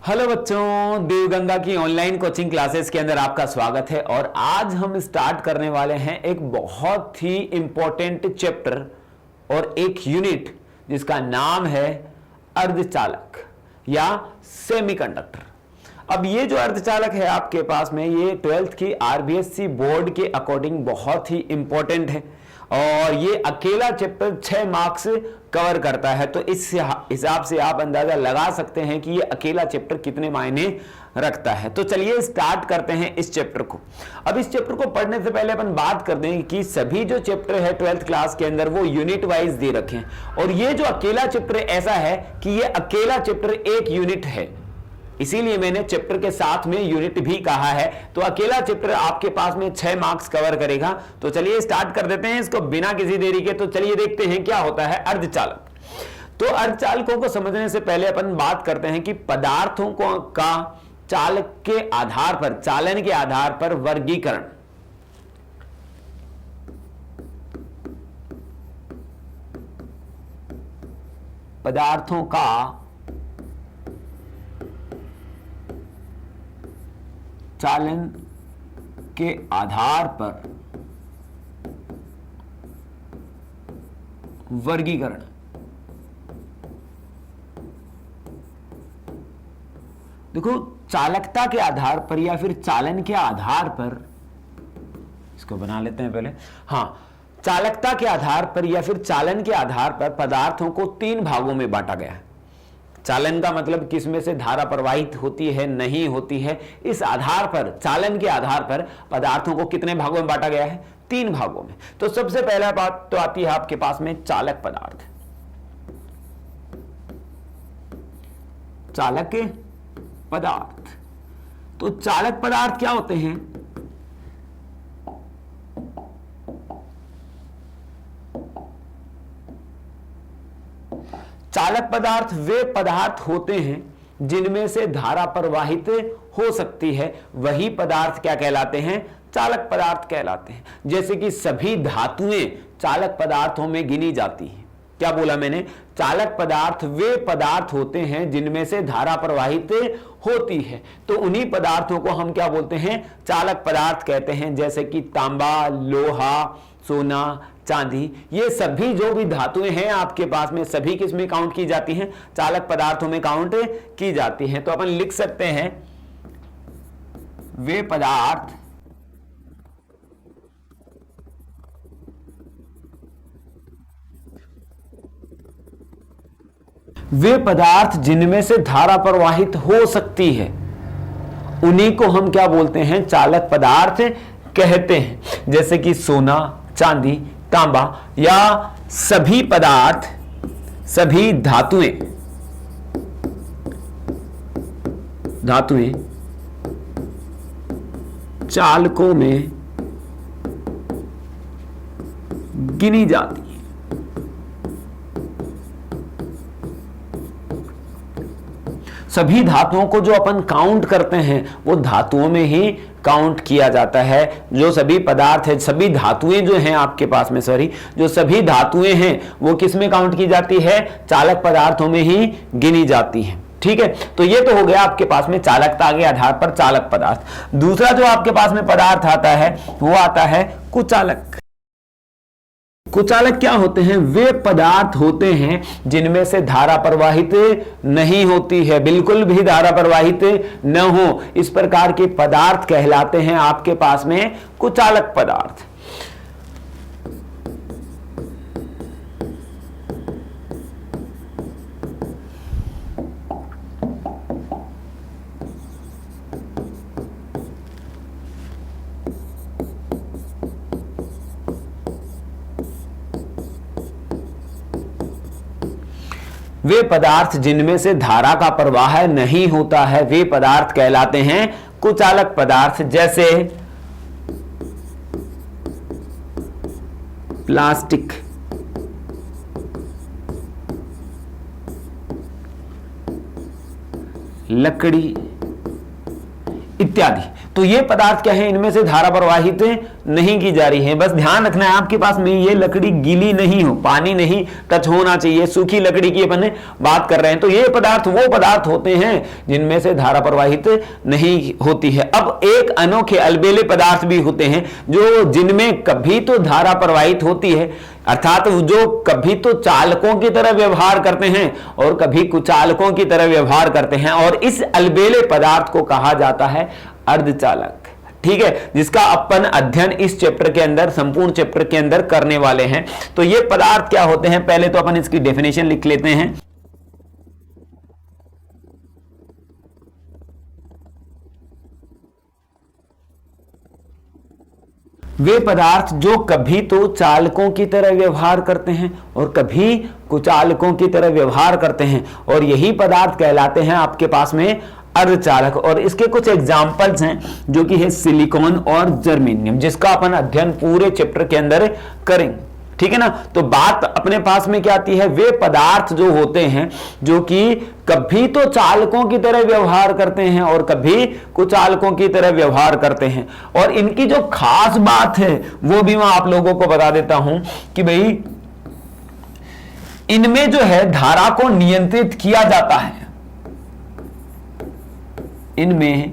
Hello बच्चों, देवगंगा की online coaching classes के अंदर आपका स्वागत है। और आज हम स्टार्ट करने वाले हैं एक बहुत ही इंपॉर्टेंट चैप्टर और एक यूनिट जिसका नाम है अर्धचालक या सेमीकंडक्टर। अब ये जो अर्धचालक है आपके पास में, ये 12th की आरबीएससी बोर्ड के अकॉर्डिंग बहुत ही इंपॉर्टेंट है और ये अकेला चैप्टर 6 मार्क्स कवर करता है। तो इस हिसाब से आप अंदाजा लगा सकते हैं कि ये अकेला चैप्टर कितने मायने रखता है। तो चलिए स्टार्ट करते हैं इस चैप्टर को। अब इस चैप्टर को पढ़ने से पहले अपन बात कर दें कि सभी जो चैप्टर है 12th क्लास के अंदर वो यूनिट वाइज दे रखे हैं और ये जो अकेला चैप्टर ऐसा है कि ये अकेला चैप्टर एक यूनिट है, इसीलिए मैंने चैप्टर के साथ में यूनिट भी कहा है। तो अकेला चैप्टर आपके पास में 6 मार्क्स कवर करेगा। तो चलिए स्टार्ट कर देते हैं इसको बिना किसी देरी के। तो चलिए देखते हैं क्या होता है अर्धचालक। तो अर्धचालकों को समझने से पहले अपन बात करते हैं कि पदार्थों को का चालक के आधार पर, चालन के आधार पर वर्गीकरण। पदार्थों का चालन के आधार पर वर्गीकरण। देखो, चालकता के आधार पर या फिर चालन के आधार पर, इसको बना लेते हैं पहले। हाँ, चालकता के आधार पर या फिर चालन के आधार पर पदार्थों को 3 भागों में बांटा गया है। चालन का मतलब किसमें से धारा प्रवाहित होती है, नहीं होती है, इस आधार पर, चालन के आधार पर पदार्थों को कितने भागों में बांटा गया है? 3 भागों में। तो सबसे पहला बात तो आती है आपके पास में चालक पदार्थ। चालक पदार्थ। तो चालक पदार्थ क्या होते हैं? चालक पदार्थ वे पदार्थ होते हैं जिनमें से धारा प्रवाहित हो सकती है, वही पदार्थ क्या कहलाते हैं? चालक पदार्थ कहलाते हैं। जैसे कि सभी धातुएं चालक पदार्थों में गिनी जाती हैं। क्या बोला मैंने? चालक पदार्थ वे पदार्थ होते हैं जिनमें से धारा प्रवाहित होती है, तो उन्हीं पदार्थों को हम क्या बोलते हैं? चालक पदार्थ कहते हैं। जैसे कि तांबा, लोहा, सोना, चांदी, ये सभी जो भी धातुएं हैं आपके पास में, सभी किस में काउंट की जाती हैं? चालक पदार्थों में काउंट की जाती हैं। तो अपन लिख सकते हैं वे पदार्थ जिनमें से धारा प्रवाहित हो सकती है, उन्हीं को हम क्या बोलते हैं? चालक पदार्थ कहते हैं। जैसे कि सोना, चांदी, तांबा या सभी पदार्थ, सभी धातुएं चालकों में गिनी जाती है। सभी धातुओं को जो अपन काउंट करते हैं वो धातुओं में ही काउंट किया जाता है। जो सभी पदार्थ है, सभी धातुएं जो हैं आपके पास में, जो सभी धातुएं हैं वो किस में काउंट की जाती है? चालक पदार्थों में ही गिनी जाती हैं। ठीक है, तो ये तो हो गया आपके पास में चालकता के आधार पर चालक पदार्थ। दूसरा जो आपके पास में पदार्थ आता है वो आता है कुचालक। कुचालक क्या होते हैं? वे पदार्थ होते हैं जिनमें से धारा प्रवाहित नहीं होती है, बिल्कुल भी धारा प्रवाहित न हो, इस प्रकार के पदार्थ कहलाते हैं आपके पास में कुचालक पदार्थ। वे पदार्थ जिनमें से धारा का प्रवाह नहीं होता है, वे पदार्थ कहलाते हैं कुचालक पदार्थ। जैसे प्लास्टिक, लकड़ी इत्यादि। तो ये पदार्थ क्या है? इनमें से धारा प्रवाहित नहीं की जा रही है। बस ध्यान रखना है आपके पास में ये लकड़ी गीली नहीं हो, पानी नहीं टच होना चाहिए, सूखी लकड़ी की अपन बात कर रहे हैं। तो ये पदार्थ वो पदार्थ होते हैं जिनमें से धारा प्रवाहित नहीं होती है। अब एक अनोखे अलबेले पदार्थ भी होते हैं जो जिनमें कभी तो धारा प्रवाहित होती है, अर्थात जो कभी तो चालकों की तरह व्यवहार करते हैं और कभी कुचालकों की तरह व्यवहार करते हैं, और इस अलबेले पदार्थ को कहा जाता है अर्धचालक। ठीक है, जिसका अपन अध्ययन इस चैप्टर के अंदर, संपूर्ण चैप्टर के अंदर करने वाले हैं। तो ये पदार्थ क्या होते हैं, पहले तो अपन इसकी डेफिनेशन लिख लेते हैं। वे पदार्थ जो कभी तो चालकों की तरह व्यवहार करते हैं और कभी कुचालकों की तरह व्यवहार करते हैं, और यही पदार्थ कहलाते हैं आपके पास में अर्धचालक। और इसके कुछ एग्जाम्पल्स हैं जो कि है सिलिकॉन और जर्मेनियम, जिसका अपन अध्ययन पूरे चैप्टर के अंदर करेंगे। ठीक है ना। तो बात अपने पास में क्या आती है, वे पदार्थ जो होते हैं जो कि कभी तो चालकों की तरह व्यवहार करते हैं और कभी कुचालकों की तरह व्यवहार करते हैं। और इनकी जो खास बात है वो भी मैं आप लोगों को बता देता हूं कि भाई इनमें जो है धारा को नियंत्रित किया जाता है। इनमें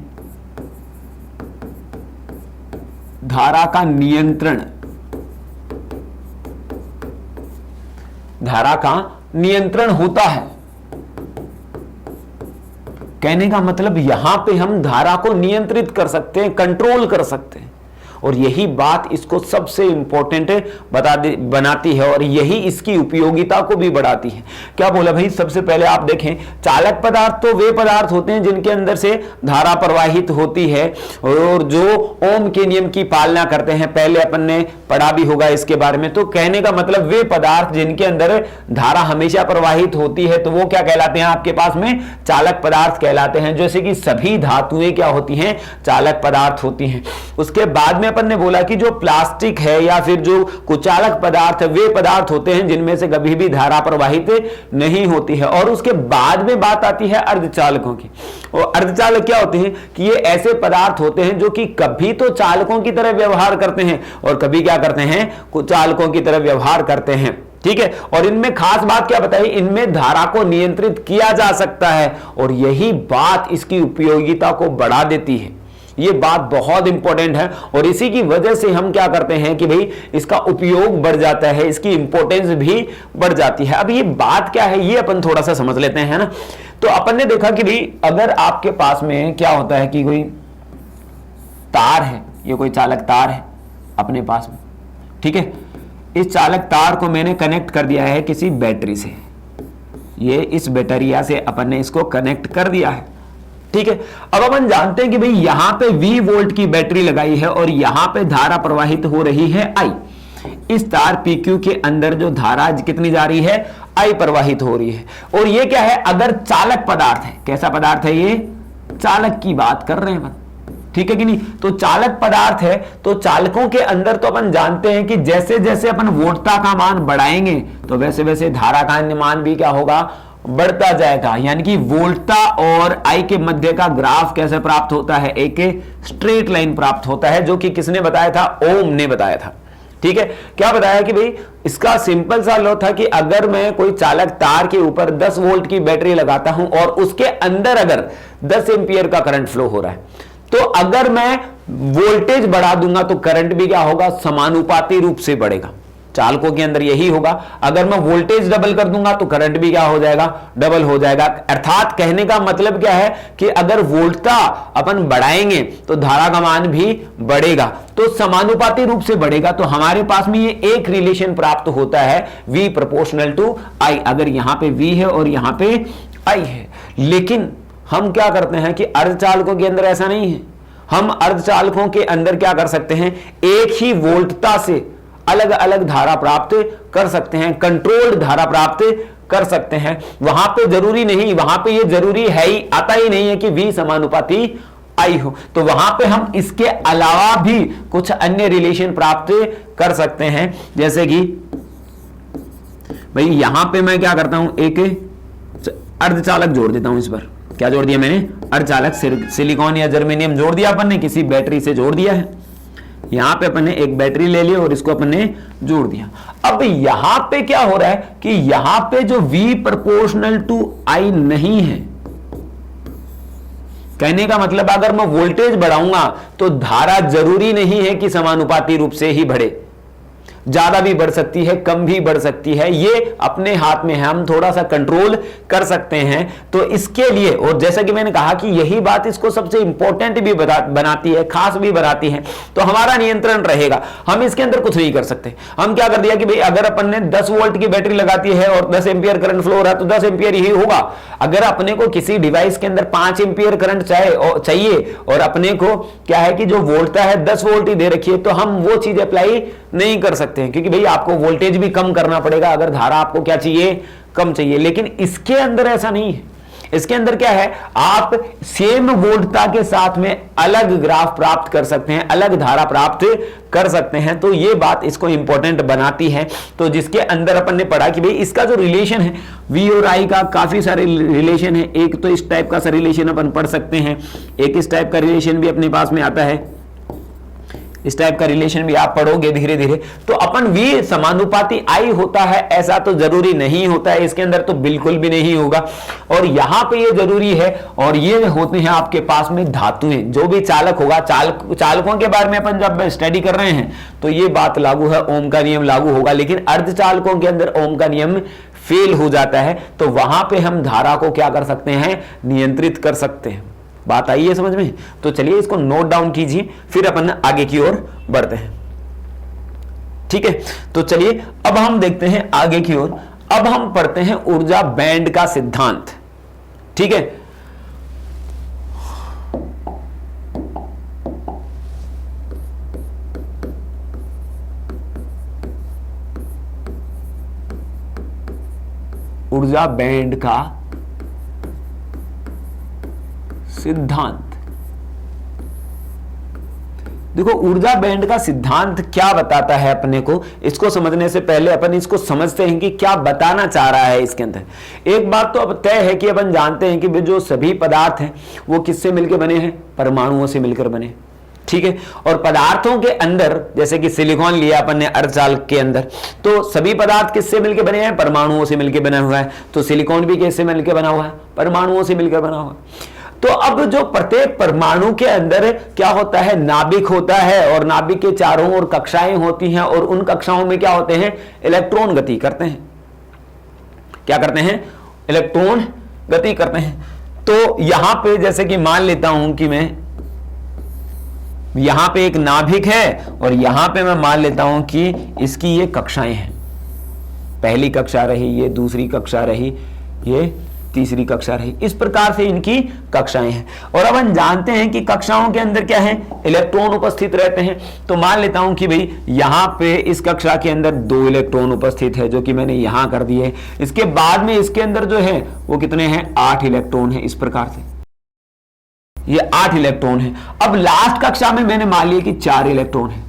धारा का नियंत्रण, धारा का नियंत्रण होता है। कहने का मतलब यहां पे हम धारा को नियंत्रित कर सकते हैं, कंट्रोल कर सकते हैं, और यही बात इसको सबसे इंपॉर्टेंट बनाती है और यही इसकी उपयोगिता को भी बढ़ाती है। क्या बोला भाई, सबसे पहले आप देखें, चालक पदार्थ तो वे पदार्थ होते हैं जिनके अंदर से धारा प्रवाहित होती है और जो ओम के नियम की पालना करते हैं। पहले अपन ने पढ़ा भी होगा इसके बारे में। तो कहने का मतलब वे पदार्थ जिनके अंदर धारा हमेशा प्रवाहित होती है, तो वो क्या कहलाते हैं आपके पास में, चालक पदार्थ कहलाते हैं। जैसे कि सभी धातुएं क्या होती हैं, चालक पदार्थ होती हैं। उसके बाद में अपन ने बोला कि जो प्लास्टिक है या फिर जो कुचालक पदार्थ है, वे पदार्थ होते हैं जिनमें से कभी भी धारा प्रवाहित नहीं होती है। और उसके बाद में बात आती है अर्धचालकों की। और अर्धचालक क्या होते हैं कि ये ऐसे पदार्थ होते हैं जो कि कभी तो चालकों की तरह व्यवहार करते हैं और कभी क्या करते हैं, कुचालकों की तरह व्यवहार करते हैं। ठीक है, और इनमें खास बात क्या बताई, इनमें धारा को नियंत्रित किया जा सकता है, और यही बात इसकी उपयोगिता को बढ़ा देती है। ये बात बहुत इंपॉर्टेंट है और इसी की वजह से हम क्या करते हैं कि भाई इसका उपयोग बढ़ जाता है, इसकी इंपॉर्टेंस भी बढ़ जाती है। अब ये बात क्या है ये अपन थोड़ा सा समझ लेते हैं ना। तो अपन ने देखा कि भाई अगर आपके पास में क्या होता है कि कोई तार है, ये कोई चालक तार है अपने पास में, ठीक है, इस चालक तार को मैंने कनेक्ट कर दिया है किसी बैटरी से, ये इस बैटरिया से अपन ने इसको कनेक्ट कर दिया है। ठीक है, अब अपन जानते हैं कि भाई यहां पे V वोल्ट की बैटरी लगाई है और यहां पे धारा प्रवाहित हो रही है I। इस तार PQ के अंदर जो धारा कितनी जा रही है, I प्रवाहित हो रही है। और ये क्या है, अगर चालक पदार्थ है, कैसा पदार्थ है ये, चालक की बात कर रहे हैं, ठीक है कि नहीं। तो चालक पदार्थ है, तो चालकों के अंदर तो अपन जानते हैं कि जैसे जैसे अपन वोल्टता का मान बढ़ाएंगे तो वैसे वैसे धारा का मान भी क्या होगा, बढ़ता जाएगा। यानी कि वोल्टता और I के मध्य का ग्राफ कैसे प्राप्त होता है, एक स्ट्रेट लाइन प्राप्त होता है, जो कि किसने बताया था, ओम ने बताया था। ठीक है, क्या बताया कि भाई इसका सिंपल सा लॉ था कि अगर मैं कोई चालक तार के ऊपर 10 वोल्ट की बैटरी लगाता हूं और उसके अंदर अगर 10 एम्पियर का करंट फ्लो हो रहा है, तो अगर मैं वोल्टेज बढ़ा दूंगा तो करंट भी क्या होगा, समानुपाती रूप से बढ़ेगा। चालकों के अंदर यही होगा, अगर मैं वोल्टेज डबल कर दूंगा तो करंट भी क्या हो जाएगा, डबल हो जाएगा। अर्थात कहने का मतलब क्या है कि अगर वोल्टता अपन बढ़ाएंगे तो धारा का मान भी बढ़ेगा, तो समानुपाती रूप से बढ़ेगा। तो हमारे पास में ये एक रिलेशन प्राप्त होता है V प्रोपोर्शनल टू I। अगर यहां पे V है और यहां पे I है, लेकिन हम क्या करते हैं कि अर्धचालकों के अंदर ऐसा नहीं है। हम अर्धचालकों के अंदर क्या कर सकते हैं, एक ही वोल्टता से अलग अलग धारा प्राप्त कर सकते हैं, कंट्रोल्ड धारा प्राप्त कर सकते हैं। वहां पे जरूरी नहीं, वहां पे ये जरूरी है ही, आता ही नहीं है कि V समानुपाती I हो। तो वहां पे हम इसके अलावा भी कुछ अन्य रिलेशन प्राप्त कर सकते हैं, जैसे कि भाई यहां पे मैं क्या करता हूं, एक अर्धचालक जोड़ देता हूं। इस पर क्या जोड़ दिया मैंने, अर्धचालक, सिलिकॉन या जर्मेनियम जोड़ दिया अपन ने, किसी बैटरी से जोड़ दिया है। यहां पे अपन ने एक बैटरी ले ली और इसको अपन ने जोड़ दिया। अब यहां पे क्या हो रहा है कि यहां पे जो V प्रोपोर्शनल टू I नहीं है, कहने का मतलब अगर मैं वोल्टेज बढ़ाऊंगा तो धारा जरूरी नहीं है कि समानुपाती रूप से ही बढ़े, ज्यादा भी बढ़ सकती है, कम भी बढ़ सकती है, ये अपने हाथ में है, हम थोड़ा सा कंट्रोल कर सकते हैं। तो इसके लिए, और जैसा कि मैंने कहा कि यही बात इसको सबसे इंपॉर्टेंट भी बनाती है, खास भी बनाती है, तो हमारा नियंत्रण रहेगा। हम इसके अंदर कुछ नहीं कर सकते। हम क्या कर दिया कि भाई अगर अपन ने 10 वोल्ट की बैटरी लगाती है और 10 एम्पियर करंट फ्लो हो रहा है तो 10 एम्पियर ही होगा। अगर अपने को किसी डिवाइस के अंदर 5 एम्पियर करंट चाहिए और अपने को क्या है कि जो वोल्टता है 10 वोल्ट ही दे रखी है, तो हम वो चीज अप्लाई नहीं कर सकते हैं, क्योंकि भाई आपको वोल्टेज भी कम करना पड़ेगा अगर धारा आपको क्या चाहिए, कम चाहिए। लेकिन इसके अंदर ऐसा नहीं है। इसके अंदर क्या है, आप सेम वोल्टता के साथ में अलग ग्राफ प्राप्त कर सकते हैं, अलग धारा प्राप्त कर सकते हैं। तो ये बात इसको इंपॉर्टेंट बनाती है। तो जिसके अंदर अपन ने पढ़ा कि भाई इसका जो रिलेशन है V और I का, काफी सारे रिलेशन है। एक तो इस टाइप का सा रिलेशन अपन पढ़ सकते हैं, एक इस टाइप का रिलेशन भी अपने पास में आता है, इस टाइप का रिलेशन भी आप पढ़ोगे धीरे धीरे। तो अपन V समानुपाती I होता है ऐसा तो जरूरी नहीं होता है, इसके अंदर तो बिल्कुल भी नहीं होगा। और यहां पे ये जरूरी है, और ये होते हैं आपके पास में धातुएं। जो भी चालक होगा, चालकों के बारे में अपन जब स्टडी कर रहे हैं तो ये बात लागू है, ओम का नियम लागू होगा। लेकिन अर्धचालकों के अंदर ओम का नियम फेल हो जाता है, तो वहां पे हम धारा को क्या कर सकते हैं, नियंत्रित कर सकते हैं। बात आई है समझ में? तो चलिए इसको नोट डाउन कीजिए, फिर अपन आगे की ओर बढ़ते हैं। ठीक है, तो चलिए अब हम देखते हैं आगे की ओर। अब हम पढ़ते हैं ऊर्जा बैंड का सिद्धांत। ठीक है, ऊर्जा बैंड का सिद्धांत। देखो ऊर्जा बैंड का सिद्धांत क्या बताता है अपने को, इसको समझने से पहले अपन इसको समझते हैं कि क्या बताना चाह रहा है इसके अंदर। एक बात तो अब तय है कि अपन जानते हैं कि जो सभी पदार्थ हैं वो किससे मिलकर बने हैं, परमाणुओं से मिलकर बने। ठीक है, और पदार्थों के अंदर जैसे कि सिलिकॉन लिया अपन ने अर्धचालक के अंदर, तो सभी पदार्थ किससे मिलकर बने हैं, परमाणुओं से मिलकर बना हुआ है। तो सिलिकॉन भी किससे मिलकर बना हुआ है, परमाणुओं से मिलकर बना हुआ है। तो अब जो प्रत्येक परमाणु के अंदर क्या होता है, नाभिक होता है, और नाभिक के चारों ओर कक्षाएं होती हैं, और उन कक्षाओं में क्या होते हैं, इलेक्ट्रॉन गति करते हैं। क्या करते हैं, इलेक्ट्रॉन गति करते हैं। तो यहां पे जैसे कि मान लेता हूं कि मैं यहां पे एक नाभिक है, और यहां पे मैं मान लेता हूं कि इसकी ये कक्षाएं हैं। पहली कक्षा रही, ये दूसरी कक्षा रही, ये तीसरी कक्षा रही, इस प्रकार से इनकी कक्षाएं हैं। और अब हम जानते हैं कि कक्षाओं के अंदर क्या है, इलेक्ट्रॉन उपस्थित रहते हैं। तो मान लेता हूं कि भाई यहां पे इस कक्षा के अंदर 2 इलेक्ट्रॉन उपस्थित है, जो कि मैंने यहां कर दिए। इसके बाद में इसके अंदर जो है वो कितने हैं, 8 इलेक्ट्रॉन है। इस प्रकार से ये 8 इलेक्ट्रॉन है। अब लास्ट कक्षा में मैंने मान लिया कि 4 इलेक्ट्रॉन है,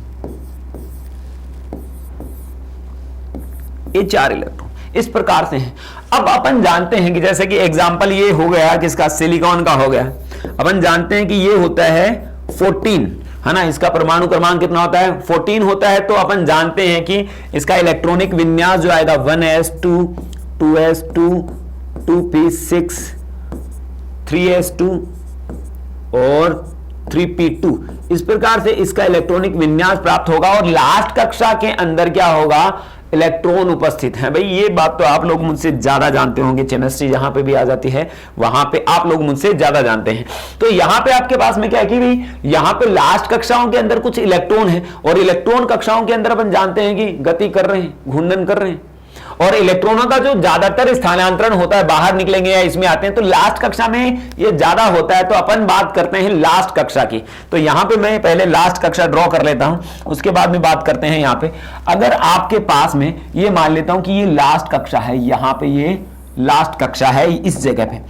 ये 4 इलेक्ट्रॉन इस प्रकार से हैं। अब अपन जानते हैं कि जैसे कि एग्जांपल ये हो गया किसका, सिलिकॉन का हो गया। अपन जानते हैं कि ये होता है 14, है ना, इसका परमाणु क्रमांक कितना होता है, 14 होता है। तो अपन जानते हैं कि इसका इलेक्ट्रॉनिक विन्यास जो आएगा 1s2 2s2 2p6 3s2 और 3p2, इस प्रकार से इसका इलेक्ट्रॉनिक विन्यास प्राप्त होगा। और लास्ट कक्षा के अंदर क्या होगा, इलेक्ट्रॉन उपस्थित है। भाई ये बात तो आप लोग मुझसे ज्यादा जानते होंगे, केमिस्ट्री जहां पे भी आ जाती है वहां पे आप लोग मुझसे ज्यादा जानते हैं। तो यहां पे आपके पास में क्या है कि भाई यहां पे लास्ट कक्षाओं के अंदर कुछ इलेक्ट्रॉन है, और इलेक्ट्रॉन कक्षाओं के अंदर अपन जानते हैं कि गति कर रहे हैं, घूर्णन कर रहे हैं। और इलेक्ट्रॉनों का जो ज्यादातर स्थानांतरण होता है, बाहर निकलेंगे या इसमें आते हैं, तो लास्ट कक्षा में ये ज्यादा होता है। तो अपन बात करते हैं लास्ट कक्षा की। तो यहां पे मैं पहले लास्ट कक्षा ड्रॉ कर लेता हूं, उसके बाद में बात करते हैं यहां पे। अगर आपके पास में ये मान लेता हूं कि ये लास्ट कक्षा है, यहां पे ये लास्ट कक्षा है इस जगह पे,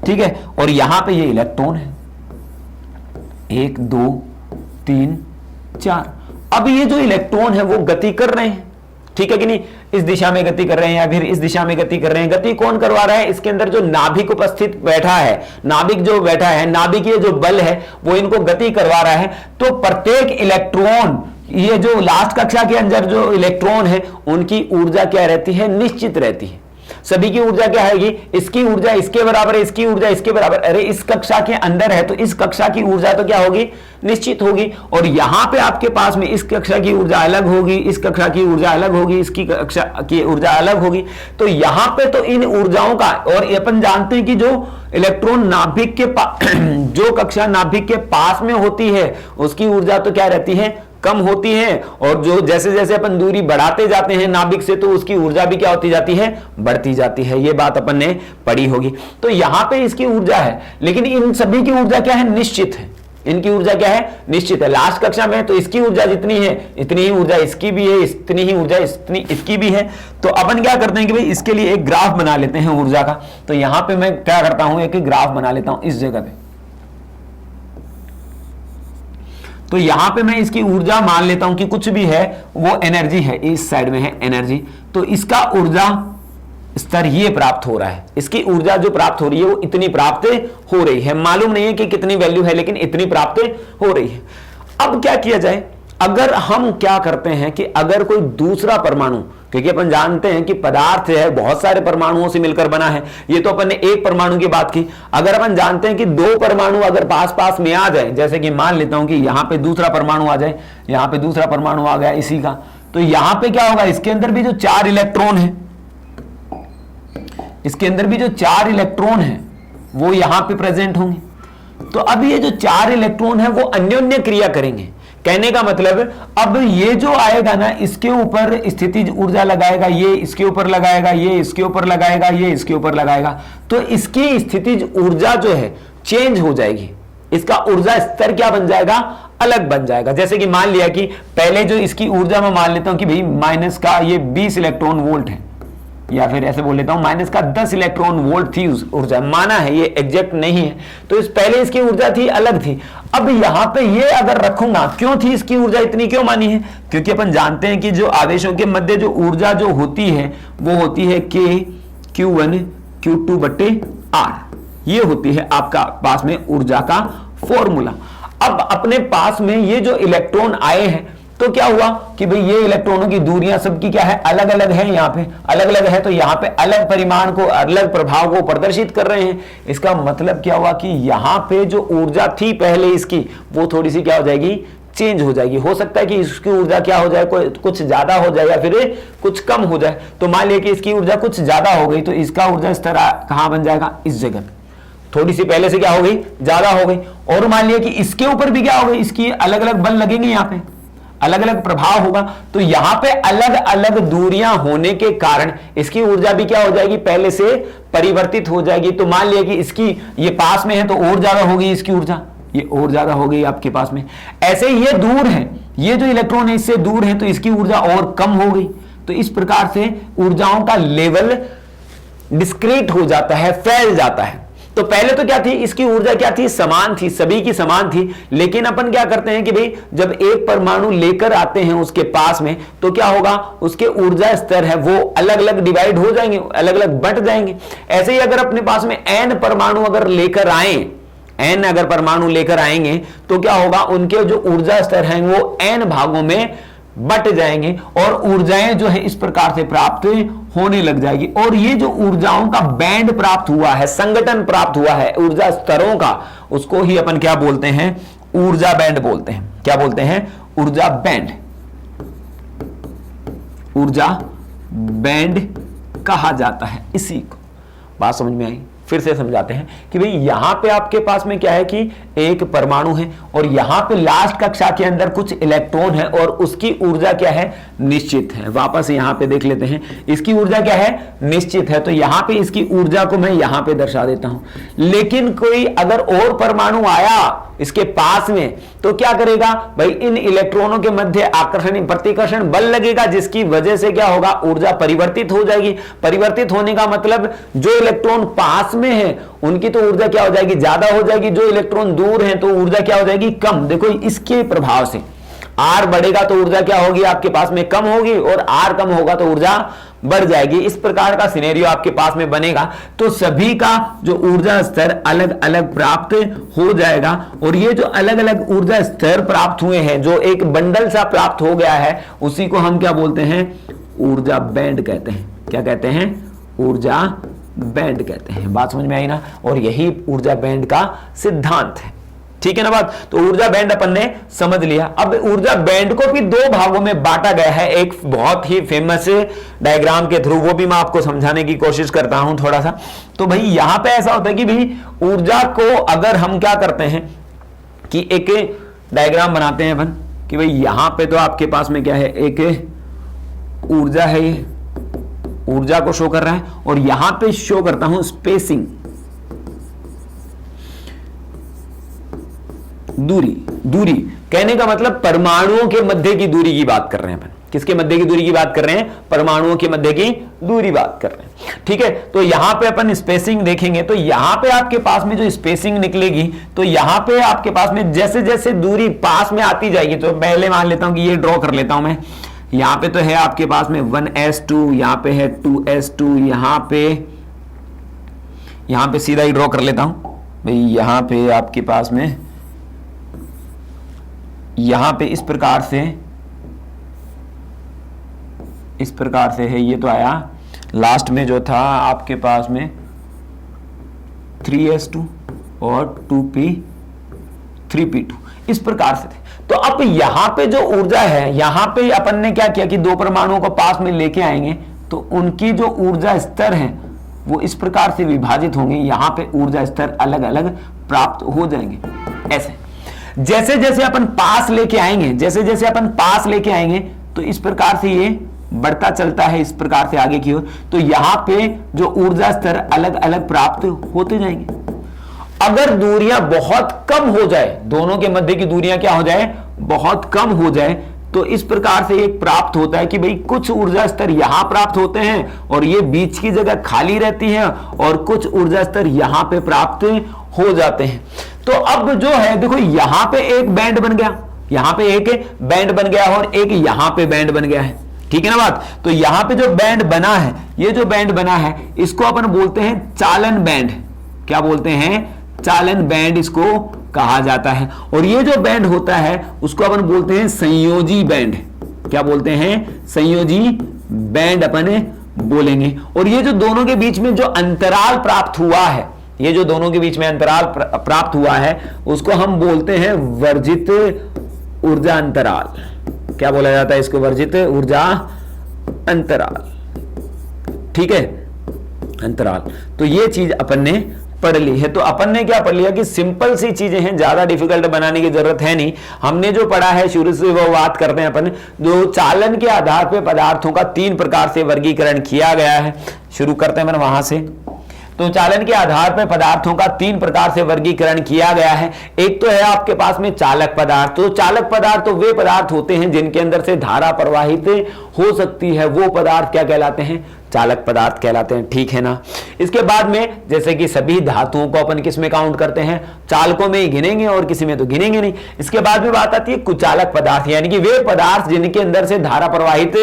ठीक है, और यहां पे ये इलेक्ट्रॉन है 1 2 3 4। अब ये जो इलेक्ट्रॉन है वो गति कर रहे हैं, ठीक है कि नहीं, इस दिशा में गति कर रहे हैं या फिर इस दिशा में गति कर रहे हैं। गति कौन करवा रहा है, इसके अंदर जो नाभिक उपस्थित बैठा है, नाभिक जो बैठा है, नाभिकीय जो बल है वो इनको गति करवा रहा है। तो प्रत्येक इलेक्ट्रॉन ये जो लास्ट कक्षा के अंदर जो इलेक्ट्रॉन है उनकी ऊर्जा क्या रहती है, निश्चित रहती है। सभी की ऊर्जा क्या है, इसकी ऊर्जा इसके बराबर है, इसकी ऊर्जा इसके बराबर। अरे इस कक्षा के अंदर है तो इस कक्षा की ऊर्जा तो क्या होगी, निश्चित होगी। और यहां पे आपके पास में इस कक्षा की ऊर्जा अलग होगी, इस कक्षा की ऊर्जा अलग होगी, इसकी कक्षा की ऊर्जा अलग होगी। तो यहां पे तो इन ऊर्जाओं का, और अपन जानते हैं कि जो इलेक्ट्रॉन नाभिक के जो कक्षा नाभिक के पास में होती है उसकी ऊर्जा तो क्या रहती है, कम होती है। और जो जैसे जैसे अपन दूरी बढ़ाते जाते हैं नाभिक से तो उसकी ऊर्जा भी क्या होती जाती है, बढ़ती जाती है। ये बात अपन ने पढ़ी होगी। तो यहां पे इसकी ऊर्जा है, लेकिन इन सभी की ऊर्जा क्या है, निश्चित है। इनकी ऊर्जा क्या है, निश्चित है। लास्ट कक्षा में तो इसकी ऊर्जा जितनी है इतनी ही ऊर्जा इसकी भी है, इतनी ही ऊर्जा इतनी इसकी भी है। तो अपन क्या करते हैं कि भाई इसके लिए एक ग्राफ बना लेते हैं ऊर्जा का। तो यहां पे मैं क्या करता हूं, एक ग्राफ बना लेता हूं इस जगह पे। तो यहां पे मैं इसकी ऊर्जा मान लेता हूं कि कुछ भी है वो एनर्जी है, इस साइड में है एनर्जी। तो इसका ऊर्जा स्तर ये प्राप्त हो रहा है, इसकी ऊर्जा जो प्राप्त हो रही है वो इतनी प्राप्त हो रही है। मालूम नहीं है कि कितनी वैल्यू है, लेकिन इतनी प्राप्त हो रही है। अब क्या किया जाए, अगर हम क्या करते हैं कि अगर कोई दूसरा परमाणु, क्योंकि अपन जानते हैं कि पदार्थ है बहुत सारे परमाणुओं से मिलकर बना है, ये तो अपन ने एक परमाणु की बात की। अगर अपन जानते हैं कि दो परमाणु अगर पास पास में आ जाए, जैसे कि मान लेता हूं कि यहां पे दूसरा परमाणु आ जाए, यहां पे दूसरा परमाणु आ गया इसी का, तो यहां पे क्या होगा, इसके अंदर भी जो 4 इलेक्ट्रॉन है, इसके अंदर भी जो 4 इलेक्ट्रॉन है वो यहां पे प्रेजेंट होंगे। तो अब ये जो 4 इलेक्ट्रॉन है वो अन्योन्य क्रिया करेंगे। कहने का मतलब अब ये जो आएगा ना, इसके ऊपर स्थितिज ऊर्जा लगाएगा, ये इसके ऊपर लगाएगा, ये इसके ऊपर लगाएगा, ये इसके ऊपर लगाएगा, तो इसकी स्थितिज ऊर्जा जो है चेंज हो जाएगी। इसका ऊर्जा स्तर क्या बन जाएगा, अलग बन जाएगा। जैसे कि मान लिया कि पहले जो इसकी ऊर्जा मैं मान लेता हूं कि भाई माइनस का ये 20 इलेक्ट्रॉन वोल्ट है, या फिर ऐसे बोल लेता हूं माइनस का 10 इलेक्ट्रॉन वोल्ट थी ऊर्जा, माना है, ये एग्जैक्ट नहीं है। तो इस पहले इसकी ऊर्जा थी अलग थी। अब यहां पे ये अगर रखूंगा, क्यों थी इसकी ऊर्जा इतनी, क्यों मानी है, क्योंकि अपन जानते हैं कि जो आवेशों के मध्य जो ऊर्जा जो होती है वो होती है Q1 Q2 बटे R। ये होती है आपका पास में ऊर्जा का फॉर्मूला। अब अपने पास में ये जो इलेक्ट्रॉन आए हैं तो क्या हुआ कि भाई ये इलेक्ट्रॉनों की दूरियां सबकी क्या है, अलग अलग है। यहां पे अलग अलग है तो यहां पे अलग परिमाण को, अलग प्रभाव को प्रदर्शित कर रहे हैं। इसका मतलब क्या हुआ कि यहां पे जो ऊर्जा थी पहले इसकी, वो थोड़ी सी क्या हो जाएगी, चेंज हो जाएगी। हो सकता है कि इसकी ऊर्जा क्या हो जाए, कुछ ज्यादा हो जाए या फिर कुछ कम हो जाए। तो मान लिया कि इसकी ऊर्जा कुछ ज्यादा हो गई तो इसका ऊर्जा स्तर कहां बन जाएगा, इस जगह। थोड़ी सी पहले से क्या हो गई, ज्यादा हो गई। और मान लिया कि इसके ऊपर भी क्या हो गई, इसकी अलग अलग बल लगेंगे, यहां पे अलग अलग प्रभाव होगा। तो यहां पे अलग अलग दूरियां होने के कारण इसकी ऊर्जा भी क्या हो जाएगी, पहले से परिवर्तित हो जाएगी। तो मान लिया कि इसकी ये पास में है तो और ज्यादा होगी इसकी ऊर्जा, ये और ज्यादा हो गई आपके पास में। ऐसे ही ये दूर है, ये जो इलेक्ट्रॉन है इससे दूर है तो इसकी ऊर्जा और कम हो गई। तो इस प्रकार से ऊर्जाओं का लेवल डिस्क्रीट हो जाता है, फैल जाता है। तो पहले तो क्या थी, इसकी ऊर्जा क्या थी, समान थी, सभी की समान थी। लेकिन अपन क्या करते हैं कि भाई जब एक परमाणु लेकर आते हैं उसके पास में तो क्या होगा, उसके ऊर्जा स्तर है वो अलग अलग डिवाइड हो जाएंगे, अलग अलग बंट जाएंगे। ऐसे ही अगर अपने पास में n परमाणु अगर लेकर आए, n अगर परमाणु लेकर आएंगे तो क्या होगा, उनके जो ऊर्जा स्तर हैं वो n भागों में बट जाएंगे और ऊर्जाएं जो है इस प्रकार से प्राप्त होने लग जाएगी। और ये जो ऊर्जाओं का बैंड प्राप्त हुआ है, संगठन प्राप्त हुआ है ऊर्जा स्तरों का, उसको ही अपन क्या बोलते हैं, ऊर्जा बैंड बोलते हैं। क्या बोलते हैं, ऊर्जा बैंड। ऊर्जा बैंड कहा जाता है इसी को। बात समझ में आई, फिर से समझाते हैं कि भाई यहां पे आपके पास में क्या है कि एक परमाणु है और यहां पे लास्ट कक्षा के अंदर कुछ इलेक्ट्रॉन है और उसकी ऊर्जा क्या है, निश्चित है। वापस यहां पे देख लेते हैं, इसकी ऊर्जा क्या है, निश्चित है। तो यहां पे इसकी ऊर्जा को मैं यहां पे दर्शा देता हूं। लेकिन कोई अगर और परमाणु आया इसके पास में तो क्या करेगा भाई, इन इलेक्ट्रॉनों के मध्य आकर्षण प्रतिकर्षण बल लगेगा, जिसकी वजह से क्या होगा, ऊर्जा परिवर्तित हो जाएगी। परिवर्तित होने का मतलब जो इलेक्ट्रॉन पास में है उनकी तो ऊर्जा क्या हो जाएगी, ज्यादा हो जाएगी। जो इलेक्ट्रॉन दूर है तो ऊर्जा क्या हो जाएगी, कम। देखो इसके प्रभाव से R बढ़ेगा तो ऊर्जा क्या होगी, आपके पास में कम होगी, और R कम होगा तो ऊर्जा बढ़ जाएगी, इस प्रकार का सिनेरियो आपके पास में बनेगा, तो सभी का जो ऊर्जा स्तर अलग अलग प्राप्त हो जाएगा। और ये जो अलग अलग ऊर्जा स्तर प्राप्त हुए हैं, जो एक बंडल सा प्राप्त हो गया है, उसी को हम क्या बोलते हैं, ऊर्जा बैंड कहते हैं। क्या कहते हैं, ऊर्जा बैंड कहते हैं। बात समझ में आई ना। और यही ऊर्जा बैंड का सिद्धांत है, ठीक है ना बात। तो ऊर्जा बैंड अपन ने समझ लिया। अब ऊर्जा बैंड को भी दो भागों में बांटा गया है, एक बहुत ही फेमस डायग्राम के थ्रू, वो भी मैं आपको समझाने की कोशिश करता हूं थोड़ा सा। तो भाई यहां पे ऐसा होता है कि भाई ऊर्जा को अगर हम क्या करते हैं कि एक डायग्राम बनाते हैं अपन कि भाई यहां पे तो आपके पास में क्या है, एक ऊर्जा है, ये ऊर्जा को शो कर रहा है, और यहां पे शो करता हूं स्पेसिंग, दूरी। दूरी कहने का मतलब परमाणुओं के मध्य की दूरी की बात कर रहे हैं अपन। किसके मध्य की दूरी की बात कर रहे हैं, परमाणुओं के मध्य की दूरी बात कर रहे हैं, ठीक है। तो यहां पे अपन स्पेसिंग देखेंगे, तो यहां पे आपके पास में जो स्पेसिंग निकलेगी, तो यहां पे आपके पास में जैसे जैसे दूरी पास में आती जाएगी, तो पहले मान लेता हूं कि ये ड्रॉ कर लेता हूं मैं। यहां पे तो है आपके पास में 1s2, यहां पे है 2s2, यहां पे सीधा ही ड्रॉ कर लेता हूं भाई। यहां पे आपके पास में यहां पे इस प्रकार से है, ये तो आया। लास्ट में जो था आपके पास में 3s2 और 3p2 इस प्रकार से थे। तो अब यहां पे जो ऊर्जा है, यहां पे अपन ने क्या किया कि दो परमाणुओं को पास में लेके आएंगे, तो उनकी जो ऊर्जा स्तर है वो इस प्रकार से विभाजित होंगे। यहां पे ऊर्जा स्तर अलग अलग प्राप्त हो जाएंगे। ऐसे जैसे जैसे अपन पास लेके आएंगे, तो इस प्रकार से ये बढ़ता चलता है, इस प्रकार से आगे की ओर। तो यहां पे जो ऊर्जा स्तर अलग अलग प्राप्त होते जाएंगे। अगर दूरियां बहुत कम हो जाए, दोनों के मध्य की दूरियां क्या हो जाए, बहुत कम हो जाए, तो इस प्रकार से एक प्राप्त होता है कि भाई कुछ ऊर्जा स्तर यहां प्राप्त होते हैं और ये बीच की जगह खाली रहती है, और कुछ ऊर्जा स्तर यहां पे प्राप्त हो जाते हैं। तो अब जो है देखो, यहां पे एक बैंड बन गया, यहां पे एक बैंड बन गया और एक यहां पे बैंड बन गया है, ठीक है ना बात। तो यहां पे जो बैंड बना है, ये जो बैंड बना है, इसको अपन बोलते हैं चालन बैंड। क्या बोलते हैं, चालन बैंड इसको कहा जाता है। और ये जो बैंड होता है उसको अपन बोलते हैं संयोजी बैंड। क्या बोलते हैं, संयोजी बैंड अपन बोलेंगे। और ये जो दोनों के बीच में जो अंतराल प्राप्त हुआ है, ये जो दोनों के बीच में अंतराल प्राप्त हुआ है, उसको हम बोलते हैं वर्जित ऊर्जा अंतराल। क्या बोला जाता है इसको, वर्जित ऊर्जा अंतराल, ठीक है, अंतराल। तो ये चीज अपन ने पढ़ ली है। तो अपन ने क्या पढ़ लिया कि सिंपल सी चीजें हैं, ज्यादा डिफिकल्ट बनाने की जरूरत है नहीं। हमने जो पढ़ा है शुरू से वो बात करते हैं अपन, जो चालन के आधार पर पदार्थों का 3 प्रकार से वर्गीकरण किया गया है। शुरू करते हैं अपन वहां से। तो चालन के आधार पर पदार्थों का 3 प्रकार से वर्गीकरण किया गया है। एक तो है आपके पास में चालक पदार्थ। तो चालक पदार्थ तो वे पदार्थ होते हैं जिनके अंदर से धारा प्रवाहित हो सकती है, वो पदार्थ क्या कहलाते हैं, चालक पदार्थ कहलाते हैं, ठीक है ना। इसके बाद में जैसे कि सभी धातुओं को अपन किस में काउंट करते हैं, चालकों में ही गिनेंगे और किसी में तो गिनेंगे नहीं। इसके बाद में बात आती है कुचालक पदार्थ, यानी कि वे पदार्थ जिनके अंदर से धारा प्रवाहित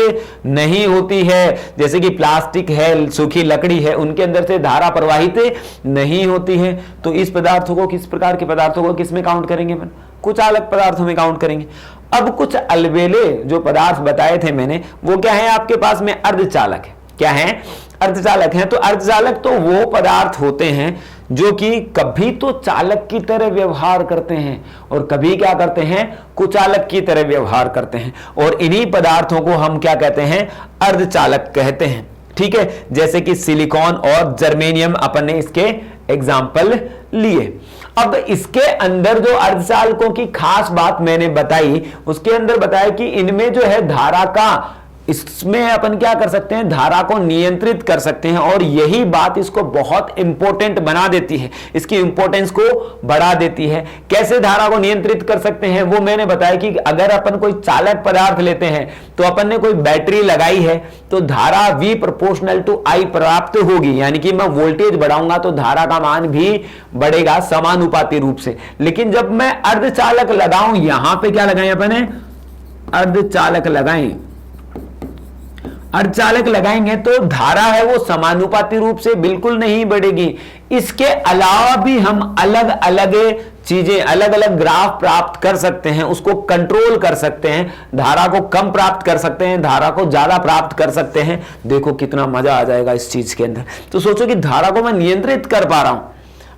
नहीं होती है, जैसे कि प्लास्टिक है, सूखी लकड़ी है, उनके अंदर से धारा प्रवाहित नहीं होती है। तो इस पदार्थों को, किस प्रकार के पदार्थों को किस में काउंट करेंगे अपन, कुचालक पदार्थों में काउंट करेंगे। अब कुछ अलबेले जो पदार्थ बताए थे मैंने, वो क्या है आपके पास में, अर्धचालक है। क्या है, अर्धचालक है। तो अर्धचालक तो वो पदार्थ होते हैं जो कि कभी तो चालक की तरह व्यवहार करते हैं और कभी क्या करते हैं, कुचालक की तरह व्यवहार करते हैं। और इन्हीं पदार्थों को हम क्या कहते हैं, अर्धचालक कहते हैं, ठीक है। जैसे कि सिलिकॉन और जर्मेनियम अपन ने इसके एग्जाम्पल लिए। अब इसके अंदर जो अर्धचालकों की खास बात मैंने बताई, उसके अंदर बताया कि इनमें जो है धारा का, इसमें अपन क्या कर सकते हैं, धारा को नियंत्रित कर सकते हैं। और यही बात इसको बहुत इंपॉर्टेंट बना देती है, इसकी इंपॉर्टेंस को बढ़ा देती है। कैसे धारा को नियंत्रित कर सकते हैं वो मैंने बताया कि अगर अपन कोई चालक पदार्थ लेते हैं, तो अपन ने कोई बैटरी लगाई है, तो धारा V प्रोपोर्शनल टू I प्राप्त होगी, यानी कि मैं वोल्टेज बढ़ाऊंगा तो धारा का मान भी बढ़ेगा समानुपाती रूप से। लेकिन जब मैं अर्धचालक लगाऊं, यहां पे क्या लगाएं अपन, अर्धचालक लगाएं, अर्धचालक लगाएंगे तो धारा है वो समानुपाती रूप से बिल्कुल नहीं बढ़ेगी। इसके अलावा भी हम अलग अलग चीजें, अलग अलग ग्राफ प्राप्त कर सकते हैं, उसको कंट्रोल कर सकते हैं, धारा को कम प्राप्त कर सकते हैं, धारा को ज्यादा प्राप्त कर सकते हैं। देखो कितना मजा आ जाएगा इस चीज के अंदर। तो सोचो कि धारा को मैं नियंत्रित कर पा रहा हूं,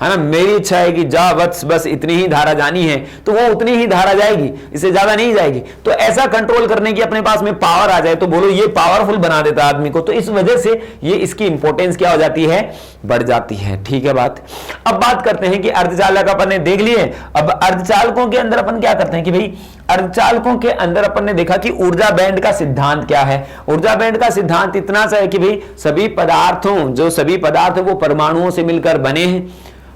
है ना। मेरी इच्छा है कि जा बस इतनी ही धारा जानी है तो वो उतनी ही धारा जाएगी, इससे ज्यादा नहीं जाएगी। तो ऐसा कंट्रोल करने की अपने पास में पावर आ जाए तो बोलो ये पावरफुल बना देता है आदमी को। तो इस वजह से ये इसकी इंपॉर्टेंस क्या हो जाती है, बढ़ जाती है। ठीक है बात। अब बात करते हैं कि अर्धचालक अपन ने देख लिए। अब अर्धचालकों के अंदर अपन क्या करते हैं कि भाई अर्धचालकों के अंदर अपन ने देखा कि ऊर्जा बैंड का सिद्धांत क्या है। ऊर्जा बैंड का सिद्धांत इतना सा है कि भाई सभी पदार्थ वो परमाणुओं से मिलकर बने हैं,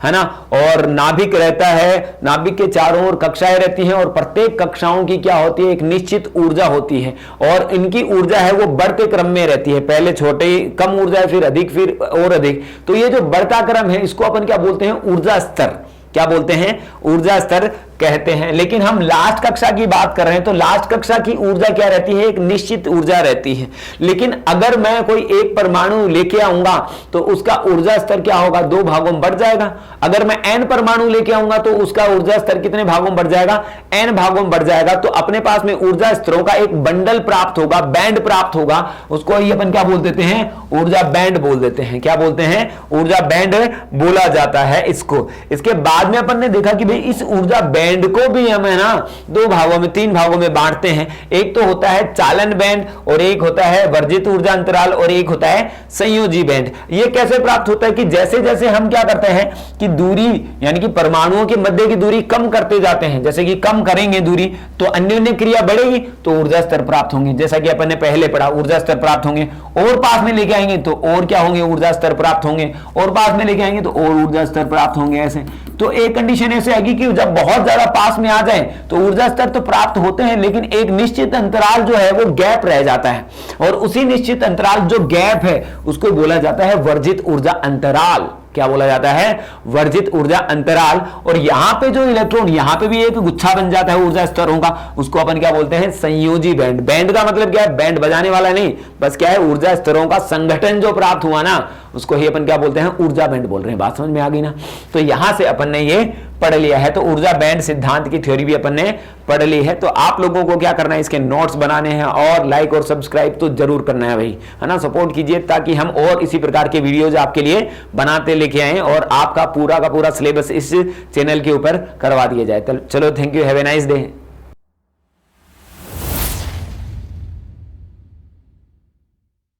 है ना। और नाभिक रहता है, नाभिक के चारों ओर कक्षाएं रहती हैं और प्रत्येक कक्षाओं की क्या होती है, एक निश्चित ऊर्जा होती है और इनकी ऊर्जा है वो बढ़ते क्रम में रहती है। पहले छोटे कम ऊर्जा है, फिर अधिक, फिर और अधिक। तो ये जो बढ़ता क्रम है इसको अपन क्या बोलते हैं, ऊर्जा स्तर। क्या बोलते हैं, ऊर्जा स्तर कहते हैं। लेकिन हम लास्ट कक्षा की बात कर रहे हैं तो लास्ट कक्षा की ऊर्जा क्या रहती है, एक निश्चित ऊर्जा रहती है। लेकिन अगर मैं कोई एक परमाणु लेके आऊंगा तो उसका ऊर्जा स्तर क्या होगा, 2 भागों में बढ़ जाएगा। अगर मैं n परमाणु लेके आऊंगा तो उसका ऊर्जा स्तर कितने भागों में बढ़ जाएगा, n भागों में बढ़ जाएगा। तो अपने पास में ऊर्जा स्तरों का एक बंडल प्राप्त होगा, बैंड प्राप्त होगा। उसको ही अपन क्या बोल देते हैं, ऊर्जा बैंड बोल देते हैं। क्या बोलते हैं, ऊर्जा बैंड बोला जाता है इसको। इसके बाद में अपन ने देखा कि भाई इस ऊर्जा बैंड को भी हम है ना 2 भागों में, 3 भागों में बांटते हैं। एक तो होता है चालन बैंड और एक होता है वर्जित ऊर्जा अंतराल और एक होता है संयोजी बैंड। ये कैसे प्राप्त होता है कि जैसे जैसे हम क्या करते हैं कि दूरी यानी कि परमाणुओं के मध्य की दूरी कम करते जाते हैं, जैसे कि कम करेंगे दूरी तो अन्योन्य क्रिया बढ़ेगी तो ऊर्जा स्तर प्राप्त होंगे। जैसा कि अपन ने पहले पढ़ा, ऊर्जा स्तर प्राप्त होंगे। और पास में लेके आएंगे तो और क्या होंगे, ऊर्जा स्तर प्राप्त होंगे। और पास में लेके आएंगे तो और ऊर्जा स्तर प्राप्त होंगे। ऐसे तो एक कंडीशन ऐसे आएगी कि जब बहुत ज्यादा पास में आ जाए तो ऊर्जा स्तर तो प्राप्त होते हैं लेकिन एक निश्चित अंतराल जो है वो गैप रह जाता है और उसी निश्चित अंतराल जो गैप है उसको बोला जाता है वर्जित ऊर्जा अंतराल। क्या बोला जाता है, वर्जित ऊर्जा अंतराल। और यहां पे जो इलेक्ट्रॉन, यहां पे भी एक गुच्छा बन जाता है ऊर्जा स्तरों का, उसको अपन क्या बोलते हैं, संयोजी बैंड। बैंड का मतलब क्या है, बैंड बजाने वाला नहीं, बस क्या है ऊर्जा स्तरों का संगठन जो प्राप्त हुआ ना उसको ही अपन क्या बोलते हैं, ऊर्जा बैंड बोल रहे हैं। बात समझ में आ गई ना। तो यहां से अपन ने ये पढ़ लिया है। तो ऊर्जा बैंड सिद्धांत की थ्योरी भी अपन ने पढ़ ली है। तो आप लोगों को क्या करना है, इसके नोट्स बनाने हैं और लाइक और सब्सक्राइब तो जरूर करना है भाई, है ना। सपोर्ट कीजिए ताकि हम और इसी प्रकार के वीडियोज आपके लिए बनाते लेके आए और आपका पूरा का पूरा सिलेबस इस चैनल के ऊपर करवा दिया जाए। चलो thank you, have a nice day.